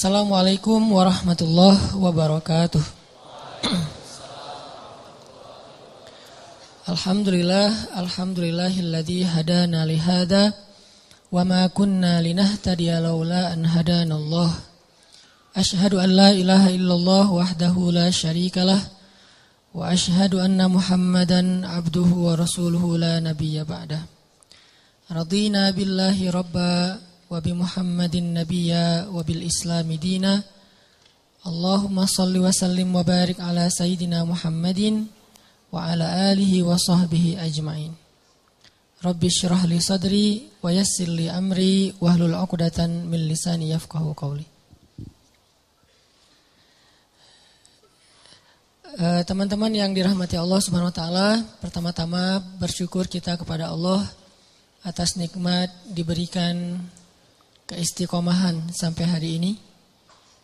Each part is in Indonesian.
Assalamualaikum warahmatullahi wabarakatuh. Alhamdulillahilladzi hadana lihada wa ma kunna linahtadiya laula an hadanallah. Asyhadu an la ilaha illallah wahdahu la syarikalah wa asyhadu anna Muhammadan abduhu wa rasuluhu la nabiyya ba'dah. Radina billahi rabba wa bi Muhammadin nabiyya wa bil islami dina. Allahumma salli wa sallim wa barik ala sayyidina Muhammadin wa ala alihi wa sahbihi ajma'in. Rabbi syrah li sadri wa yassir li amri wahlul 'uqdatan min lisani yafqahu qawli. Teman-teman yang dirahmati Allah Subhanahu wa taala, pertama-tama bersyukur kita kepada Allah atas nikmat diberikan keistiqomahan sampai hari ini.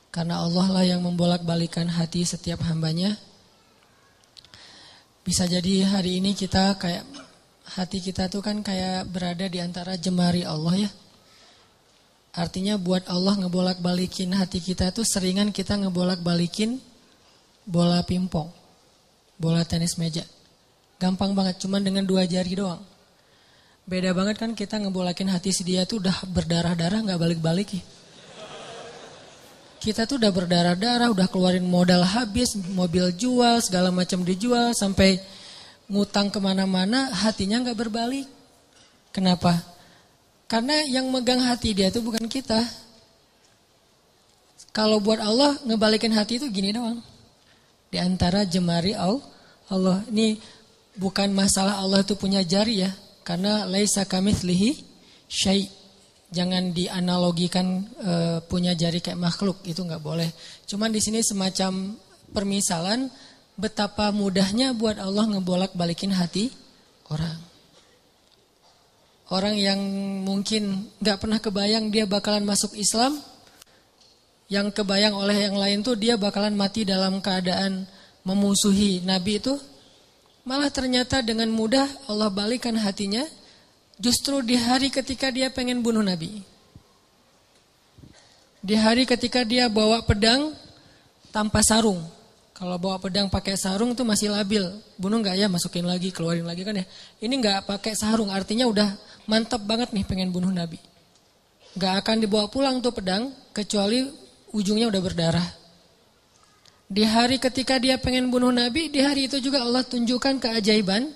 Karena Allah lah yang membolak-balikan hati setiap hambanya. Bisa jadi hari ini kita kayak hati kita tuh kan kayak berada di antara jemari Allah ya. Artinya buat Allah ngebolak-balikin hati kita tuh seringan kita ngebolak-balikin bola pingpong, bola tenis meja. Gampang banget, cuman dengan 2 jari doang. Beda banget kan kita ngebolakin hati si dia tuh udah berdarah-darah gak balik-balik ya. Kita tuh udah berdarah-darah, udah keluarin modal habis, mobil jual, segala macam dijual, sampai ngutang kemana-mana, hatinya gak berbalik. Kenapa? Karena yang megang hati dia tuh bukan kita. Kalau buat Allah ngebalikin hati itu gini doang. Di antara jemari Allah. Ini bukan masalah Allah itu punya jari ya. Karena laisa kamitslihi syai'. Jangan dianalogikan punya jari kayak makhluk, itu nggak boleh. Cuman di sini semacam permisalan betapa mudahnya buat Allah ngebolak-balikin hati orang. Orang yang mungkin nggak pernah kebayang dia bakalan masuk Islam, yang kebayang oleh yang lain tuh dia bakalan mati dalam keadaan memusuhi Nabi itu. Malah ternyata dengan mudah Allah balikan hatinya justru di hari ketika dia pengen bunuh Nabi. Di hari ketika dia bawa pedang tanpa sarung. Kalau bawa pedang pakai sarung tuh masih labil. Bunuh gak ya, masukin lagi, keluarin lagi kan ya. Ini gak pakai sarung, artinya udah mantap banget nih pengen bunuh Nabi. Gak akan dibawa pulang tuh pedang, kecuali ujungnya udah berdarah. Di hari ketika dia pengen bunuh Nabi, di hari itu juga Allah tunjukkan keajaiban,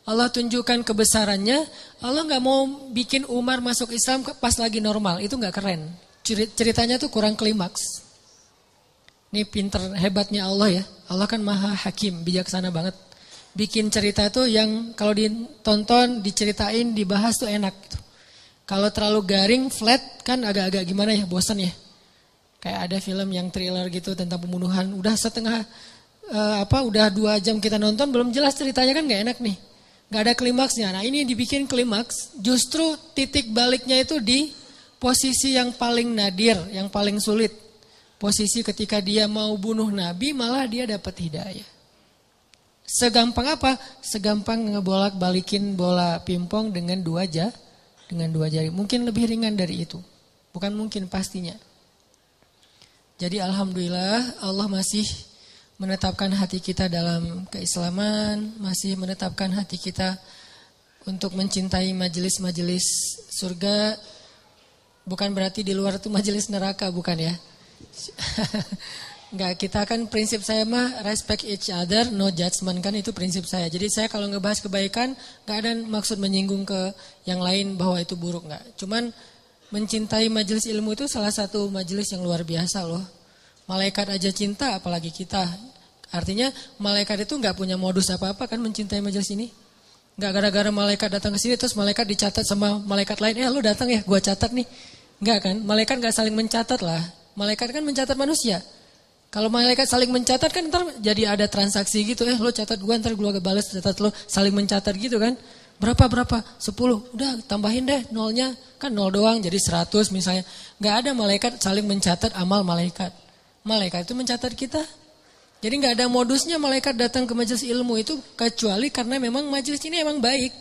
Allah tunjukkan kebesarannya. Allah gak mau bikin Umar masuk Islam pas lagi normal, itu gak keren. Ceritanya tuh kurang klimaks. Ini pinter hebatnya Allah ya. Allah kan maha hakim, bijaksana banget. Bikin cerita tuh yang kalau ditonton, diceritain, dibahas tuh enak gitu. Kalau terlalu garing, flat kan agak-agak gimana ya, bosan ya. Kayak ada film yang thriller gitu tentang pembunuhan. Udah udah 2 jam kita nonton belum jelas ceritanya kan gak enak nih. Gak ada klimaksnya. Nah ini dibikin klimaks. Justru titik baliknya itu di posisi yang paling nadir, yang paling sulit. Posisi ketika dia mau bunuh Nabi malah dia dapat hidayah. Segampang apa? Segampang ngebolak-balikin bola pingpong dengan 2 jari. Mungkin lebih ringan dari itu. Bukan mungkin, pastinya. Jadi alhamdulillah Allah masih menetapkan hati kita dalam keislaman, masih menetapkan hati kita untuk mencintai majelis-majelis surga. Bukan berarti di luar itu majelis neraka, bukan ya. Enggak, kita kan prinsip saya mah respect each other, no judgment, kan itu prinsip saya. Jadi saya kalau ngebahas kebaikan enggak ada maksud menyinggung ke yang lain bahwa itu buruk, enggak. Cuman mencintai majelis ilmu itu salah satu majelis yang luar biasa loh. Malaikat aja cinta, apalagi kita. Artinya malaikat itu gak punya modus apa-apa kan mencintai majelis ini. Gak gara-gara malaikat datang ke sini terus malaikat dicatat sama malaikat lain. Lu datang ya, gua catat nih. Enggak kan, malaikat gak saling mencatat lah. Malaikat kan mencatat manusia. Kalau malaikat saling mencatat kan ntar jadi ada transaksi gitu. Lo catat gua, ntar gua balas catat lo, saling mencatat gitu kan. Berapa? 10. Udah tambahin deh nolnya. Kan 0 doang jadi 100 misalnya. Gak ada malaikat saling mencatat amal malaikat. Malaikat itu mencatat kita. Jadi gak ada modusnya malaikat datang ke majelis ilmu itu kecuali karena memang majelis ini emang baik.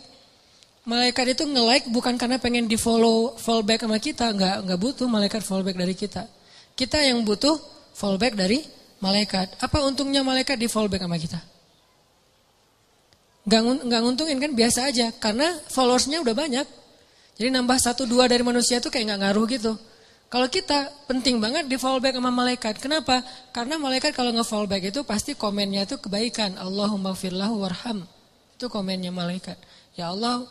Malaikat itu nge-like bukan karena pengen di follow back sama kita. Nggak butuh malaikat follow back dari kita. Kita yang butuh fallback dari malaikat. Apa untungnya malaikat di fallback sama kita? Nggak nguntungin kan, biasa aja. Karena followersnya udah banyak. Jadi nambah 1-2 dari manusia itu kayak nggak ngaruh gitu. Kalau kita penting banget di fallback sama malaikat. Kenapa? Karena malaikat kalau nge-fallback itu pasti komennya itu kebaikan. Allahumma firlahu warham. Itu komennya malaikat. Ya Allah,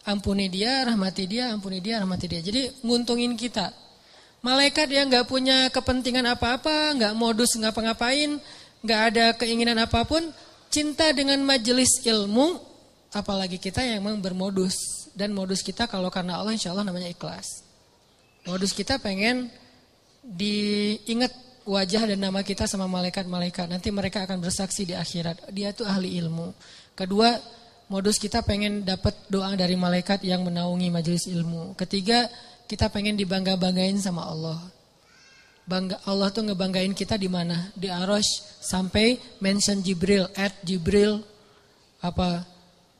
ampuni dia, rahmati dia, ampuni dia, rahmati dia. Jadi nguntungin kita. Malaikat yang nggak punya kepentingan apa-apa, nggak modus ngapa-ngapain, nggak ada keinginan apapun, cinta dengan majelis ilmu, apalagi kita yang memang bermodus. Dan modus kita kalau karena Allah insya Allah namanya ikhlas. Modus kita pengen diingat wajah dan nama kita sama malaikat-malaikat. Nanti mereka akan bersaksi di akhirat. Dia tuh ahli ilmu. Kedua, modus kita pengen dapat doa dari malaikat yang menaungi majelis ilmu. Ketiga, kita pengen dibangga-banggain sama Allah. Allah tuh ngebanggain kita di mana? Di Arasy sampai mention Jibril, Jibril apa?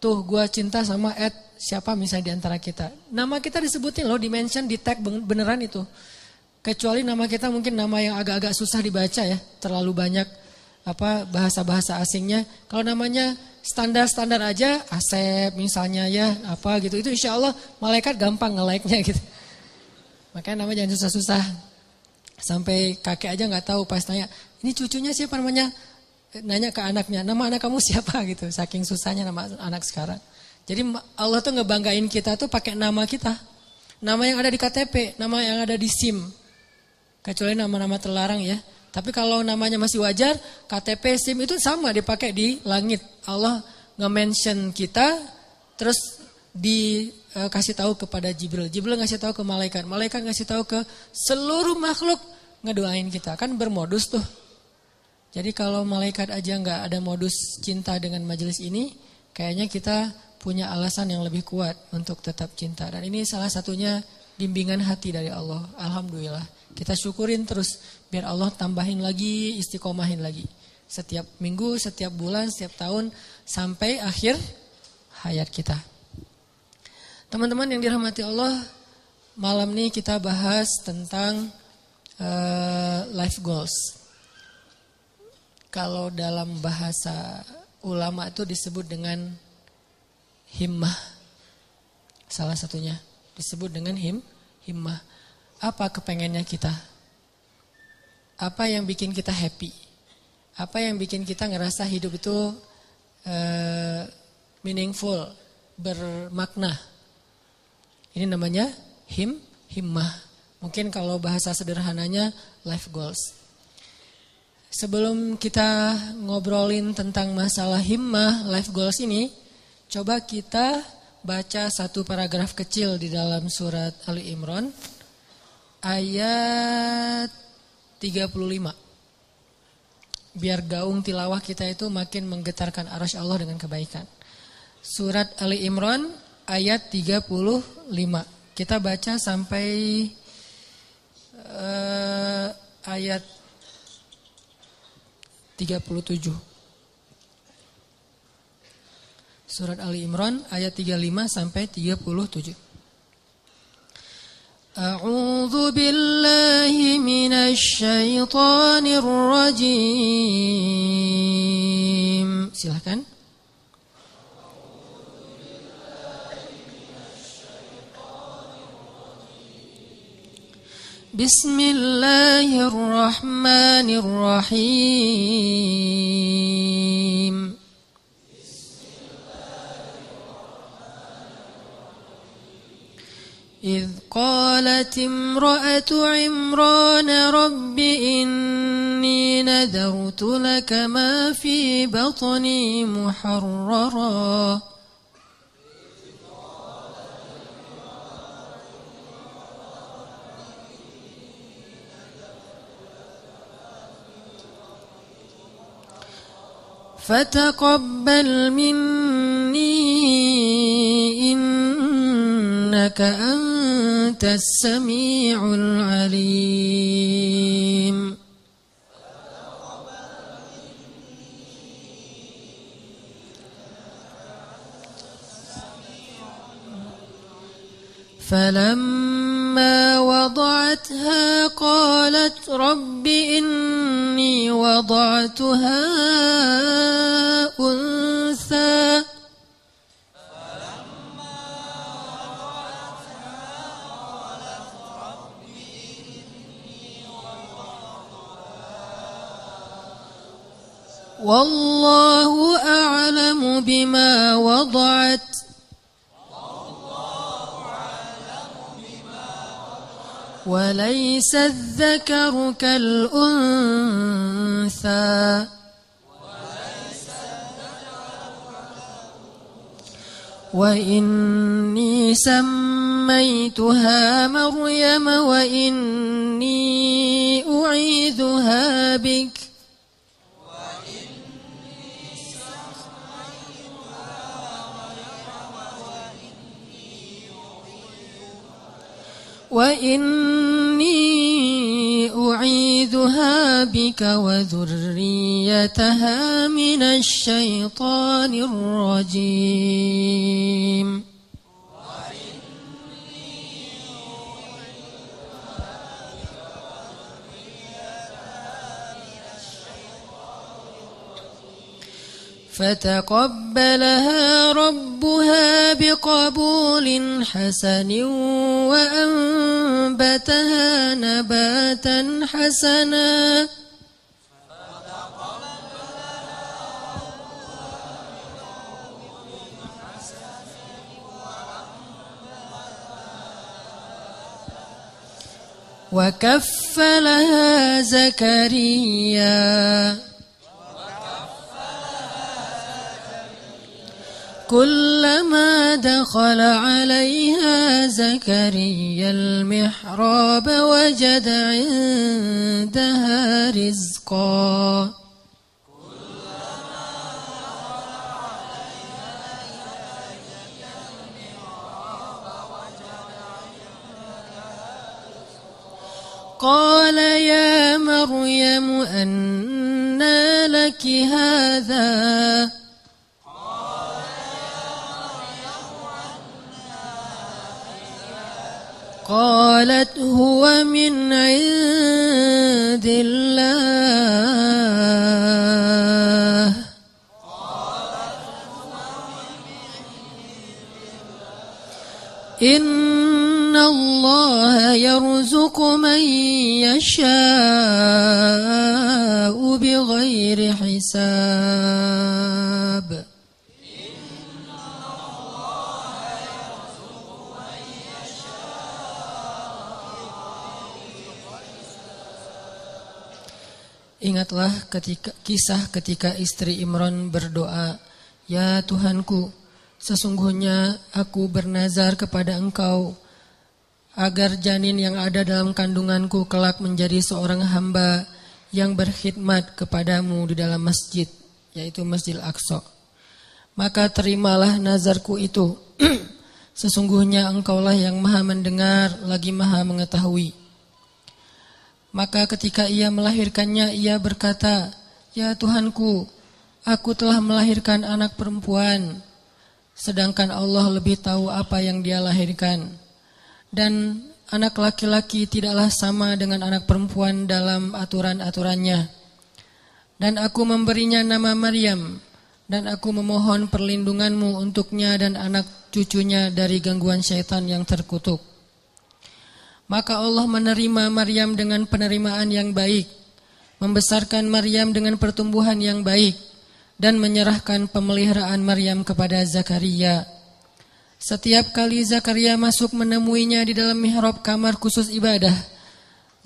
Tuh gua cinta sama siapa misalnya di antara kita. Nama kita disebutin loh, di-mention, di-tag beneran itu. Kecuali nama kita mungkin nama yang agak-agak susah dibaca ya. Terlalu banyak bahasa-bahasa asingnya. Kalau namanya standar-standar aja, Asep misalnya ya, apa gitu. Itu insya Allah malaikat gampang nge-like-nya gitu. Makanya nama jangan susah-susah. Sampai kakek aja gak tahu pas tanya, ini cucunya siapa namanya? Nanya ke anaknya, nama anak kamu siapa gitu. Saking susahnya nama anak sekarang. Jadi Allah tuh ngebanggain kita tuh pakai nama kita. Nama yang ada di KTP, nama yang ada di SIM. Kecuali nama-nama terlarang ya. Tapi kalau namanya masih wajar, KTP, SIM itu sama dipakai di langit. Allah nge-mention kita, terus dikasih tahu kepada Jibril. Jibril ngasih tahu ke malaikat. Malaikat ngasih tahu ke seluruh makhluk, ngedoain kita. Kan bermodus tuh. Jadi kalau malaikat aja nggak ada modus cinta dengan majelis ini, kayaknya kita punya alasan yang lebih kuat untuk tetap cinta. Dan ini salah satunya bimbingan hati dari Allah. Alhamdulillah. Kita syukurin terus biar Allah tambahin lagi, istiqomahin lagi. Setiap minggu, setiap bulan, setiap tahun sampai akhir hayat kita. Teman-teman yang dirahmati Allah, malam ini kita bahas tentang life goals. Kalau dalam bahasa ulama itu disebut dengan himmah. Salah satunya disebut dengan himmah. Apa kepengennya kita? Apa yang bikin kita happy? Apa yang bikin kita ngerasa hidup itu meaningful, bermakna? Ini namanya himmah. Mungkin kalau bahasa sederhananya life goals. Sebelum kita ngobrolin tentang masalah himmah, life goals ini, coba kita baca satu paragraf kecil di dalam surat Ali Imran, ayat 35. Biar gaung tilawah kita itu makin menggetarkan arasy Allah dengan kebaikan. Surat Ali Imran, ayat 35. Kita baca sampai ayat 37. Surat Ali Imran ayat 35 sampai 37. A'udzu billahi minasy syaithanir rajim. Silakan. Bismillahirrahmanirrahim. إذ قالت امرأة عمران رب إني نذرت لك ما في بطني محررا فتقبل مني إنك أنت السميع العليم فلما وضعتها قالت رب إني وضعتها أنثى والله أعلم بما وضعت وليس الذكر كالأنثى وإني سميتها مريم وإني أعيذها بك وذريتها من الشيطان الرجيم فتقبلها ربها بقبول حسن وأنبتها نباتا حسنا وكفلها زكريا كلما دخل عليها زكريا المحراب وجد عندها رزقا قال يا مريم أنى لك هذا قالت هو من عند الله إن الله يرزق من يشاء بغير حساب Ingatlah kisah ketika istri Imran berdoa, "Ya Tuhanku, sesungguhnya aku bernazar kepada Engkau agar janin yang ada dalam kandunganku kelak menjadi seorang hamba yang berkhidmat kepadamu di dalam masjid, yaitu Masjid Al-Aqsa. Maka terimalah nazarku itu. Sesungguhnya Engkaulah yang Maha mendengar lagi Maha mengetahui." Maka ketika ia melahirkannya, ia berkata, "Ya Tuhanku, aku telah melahirkan anak perempuan, sedangkan Allah lebih tahu apa yang dia lahirkan. Dan anak laki-laki tidaklah sama dengan anak perempuan dalam aturan-aturannya. Dan aku memberinya nama Maryam, dan aku memohon perlindunganmu untuknya dan anak cucunya dari gangguan syaitan yang terkutuk." Maka Allah menerima Maryam dengan penerimaan yang baik, membesarkan Maryam dengan pertumbuhan yang baik, dan menyerahkan pemeliharaan Maryam kepada Zakaria. Setiap kali Zakaria masuk menemuinya di dalam mihrab kamar khusus ibadah,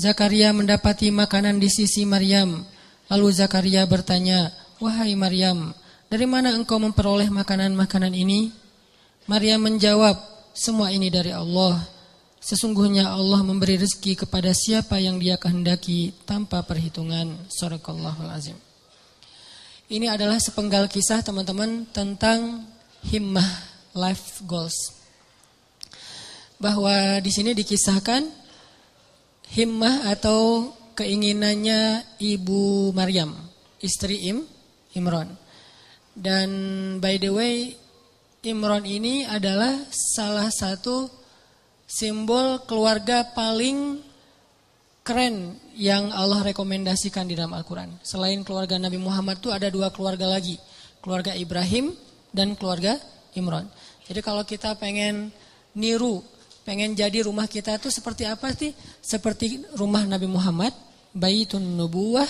Zakaria mendapati makanan di sisi Maryam. Lalu Zakaria bertanya, "Wahai Maryam, dari mana engkau memperoleh makanan-makanan ini?" Maryam menjawab, "Semua ini dari Allah. Sesungguhnya Allah memberi rezeki kepada siapa yang Dia kehendaki tanpa perhitungan." Shadaqallahul azim. Ini adalah sepenggal kisah teman-teman tentang himmah, life goals. Bahwa di sini dikisahkan himmah atau keinginannya Ibu Maryam, istri Imran. Dan by the way, Imran ini adalah salah satu simbol keluarga paling keren yang Allah rekomendasikan di dalam Al-Quran. Selain keluarga Nabi Muhammad itu ada 2 keluarga lagi. Keluarga Ibrahim dan keluarga Imran. Jadi kalau kita pengen niru, pengen jadi rumah kita itu seperti apa sih? Seperti rumah Nabi Muhammad, Baitun Nubuwah,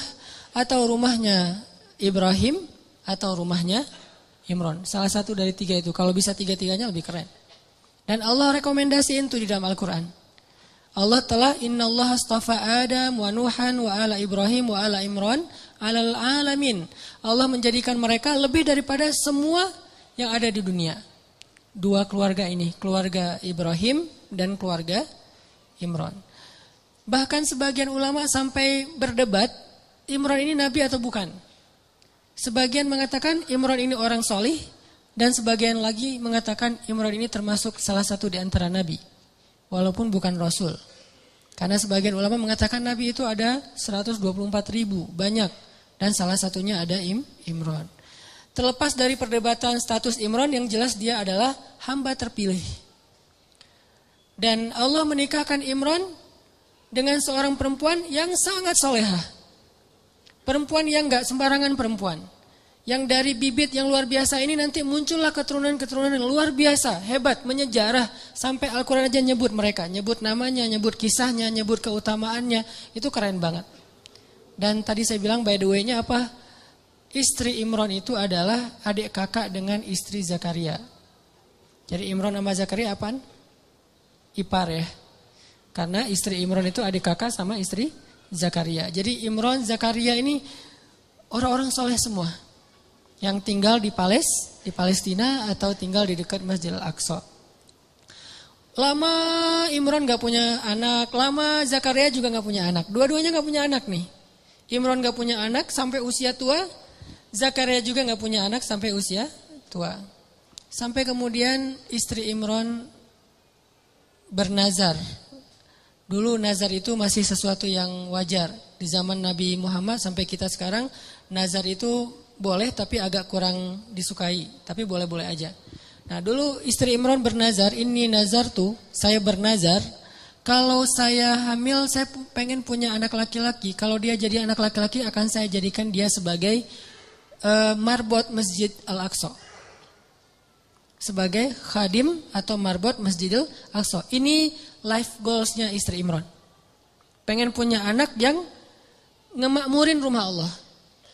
atau rumahnya Ibrahim, atau rumahnya Imran. Salah satu dari 3 itu. Kalau bisa 3-3-nya lebih keren. Dan Allah rekomendasiin itu di dalam Al-Quran. Allah telah innallaha astafa Adam wa Nuhan wa ala Ibrahim wa ala Imran alal alamin. Allah menjadikan mereka lebih daripada semua yang ada di dunia. 2 keluarga ini, keluarga Ibrahim dan keluarga Imran. Bahkan sebagian ulama sampai berdebat, Imran ini nabi atau bukan. Sebagian mengatakan Imran ini orang solih, dan sebagian lagi mengatakan Imran ini termasuk salah satu di antara nabi, walaupun bukan rasul. Karena sebagian ulama mengatakan nabi itu ada 124.000, banyak, dan salah satunya ada Imran. Terlepas dari perdebatan status Imran, yang jelas dia adalah hamba terpilih. Dan Allah menikahkan Imran dengan seorang perempuan yang sangat solehah. Perempuan yang gak sembarangan perempuan. Yang dari bibit yang luar biasa ini nanti muncullah keturunan-keturunan yang luar biasa, hebat, menyejarah. Sampai Al-Quran aja nyebut mereka, nyebut namanya, nyebut kisahnya, nyebut keutamaannya. Itu keren banget. Dan tadi saya bilang by the way-nya apa? Istri Imran itu adalah adik kakak dengan istri Zakaria. Jadi Imran sama Zakaria apaan? Ipar ya. Karena istri Imran itu adik kakak sama istri Zakaria. Jadi Imran, Zakaria ini orang-orang soleh semua. Yang tinggal di Palestina atau tinggal di dekat Masjid Al-Aqsa. Lama Imran gak punya anak, lama Zakaria juga gak punya anak. Dua-duanya gak punya anak nih. Imran gak punya anak sampai usia tua. Zakaria juga gak punya anak sampai usia tua. Sampai kemudian istri Imran bernazar. Dulu nazar itu masih sesuatu yang wajar. Di zaman Nabi Muhammad sampai kita sekarang, nazar itu boleh tapi agak kurang disukai. Tapi boleh-boleh aja. Nah dulu istri Imran bernazar, ini nazar tuh, saya bernazar. Kalau saya hamil, saya pengen punya anak laki-laki. Kalau dia jadi anak laki-laki, akan saya jadikan dia sebagai marbot Masjid Al-Aqsa. Sebagai khadim atau marbot Masjidil Aqsa. Ini life goalsnya istri Imran. Pengen punya anak yang ngemakmurin rumah Allah.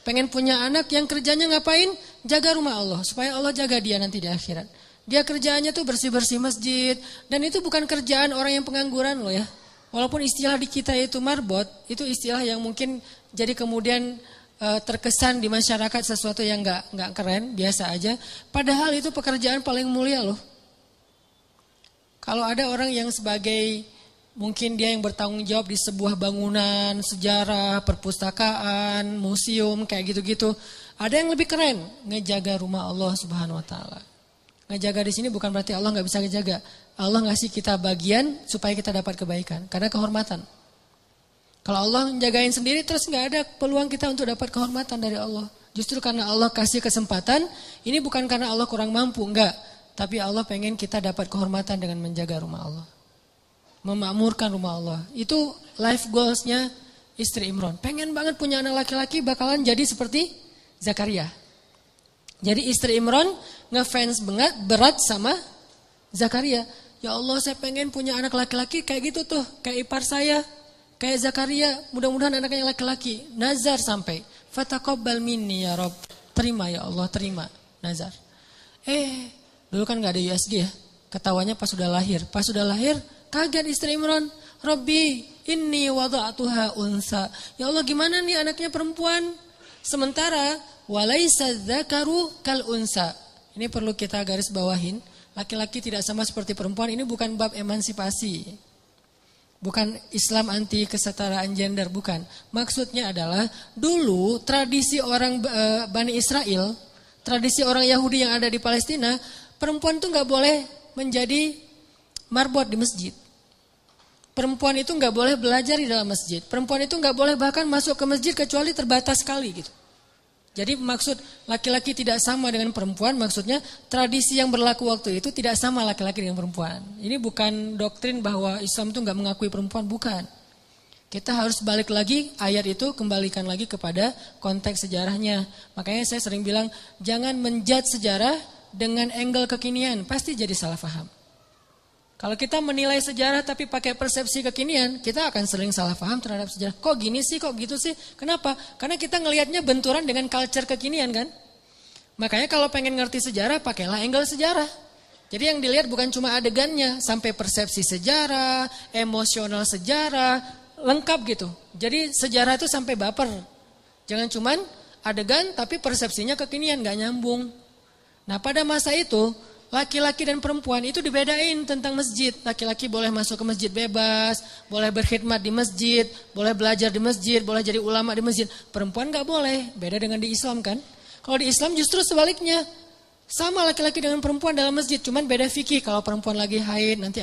Pengen punya anak yang kerjanya ngapain? Jaga rumah Allah. Supaya Allah jaga dia nanti di akhirat. Dia kerjaannya tuh bersih-bersih masjid. Dan itu bukan kerjaan orang yang pengangguran loh ya. Walaupun istilah di kita itu marbot. Itu istilah yang mungkin jadi kemudian terkesan di masyarakat sesuatu yang nggak keren, biasa aja. Padahal itu pekerjaan paling mulia loh. Kalau ada orang yang sebagai mungkin dia yang bertanggung jawab di sebuah bangunan sejarah, perpustakaan, museum kayak gitu-gitu, ada yang lebih keren, ngejaga rumah Allah Subhanahu Wa Taala. Ngejaga di sini bukan berarti Allah nggak bisa ngejaga. Allah ngasih kita bagian supaya kita dapat kebaikan, karena kehormatan. Kalau Allah menjagain sendiri terus nggak ada peluang kita untuk dapat kehormatan dari Allah. Justru karena Allah kasih kesempatan, ini bukan karena Allah kurang mampu, enggak. Tapi Allah pengen kita dapat kehormatan dengan menjaga rumah Allah. Memakmurkan rumah Allah. Itu life goalsnya istri Imran. Pengen banget punya anak laki-laki bakalan jadi seperti Zakaria. Jadi istri Imran ngefans banget berat sama Zakaria. Ya Allah saya pengen punya anak laki-laki kayak gitu tuh, kayak ipar saya. Kayak Zakaria, mudah-mudahan anaknya laki-laki. Nazar sampai. Fataqabbal minni ya Rabb. Terima ya Allah, terima. Nazar. Dulu kan gak ada USG ya. Ketawanya pas sudah lahir. Pas sudah lahir, kaget istri Imran. Rabbi, inni wada'atuha unsa. Ya Allah gimana nih anaknya perempuan? Sementara, walaysa dzakaru kal unsa. Ini perlu kita garis bawahin. Laki-laki tidak sama seperti perempuan. Ini bukan bab emansipasi. Bukan Islam anti kesetaraan gender, bukan. Maksudnya adalah dulu tradisi orang Bani Israel, tradisi orang Yahudi yang ada di Palestina, perempuan itu nggak boleh menjadi marbot di masjid. Perempuan itu nggak boleh belajar di dalam masjid. Perempuan itu nggak boleh bahkan masuk ke masjid kecuali terbatas sekali gitu. Jadi maksud laki-laki tidak sama dengan perempuan, maksudnya tradisi yang berlaku waktu itu tidak sama laki-laki dengan perempuan. Ini bukan doktrin bahwa Islam itu nggak mengakui perempuan, bukan. Kita harus balik lagi ayat itu, kembalikan lagi kepada konteks sejarahnya. Makanya saya sering bilang, jangan menjudge sejarah dengan angle kekinian, pasti jadi salah paham. Kalau kita menilai sejarah tapi pakai persepsi kekinian, kita akan sering salah paham terhadap sejarah. Kok gini sih, kok gitu sih? Kenapa? Karena kita ngelihatnya benturan dengan culture kekinian kan. Makanya kalau pengen ngerti sejarah, pakailah angle sejarah. Jadi yang dilihat bukan cuma adegannya, sampai persepsi sejarah, emosional sejarah, lengkap gitu. Jadi sejarah itu sampai baper. Jangan cuman adegan tapi persepsinya kekinian, gak nyambung. Nah pada masa itu, laki-laki dan perempuan itu dibedain tentang masjid. Laki-laki boleh masuk ke masjid bebas, boleh berkhidmat di masjid, boleh belajar di masjid, boleh jadi ulama di masjid. Perempuan gak boleh, beda dengan di Islam kan. Kalau di Islam justru sebaliknya. Sama laki-laki dengan perempuan dalam masjid, cuman beda fikih. Kalau perempuan lagi haid nanti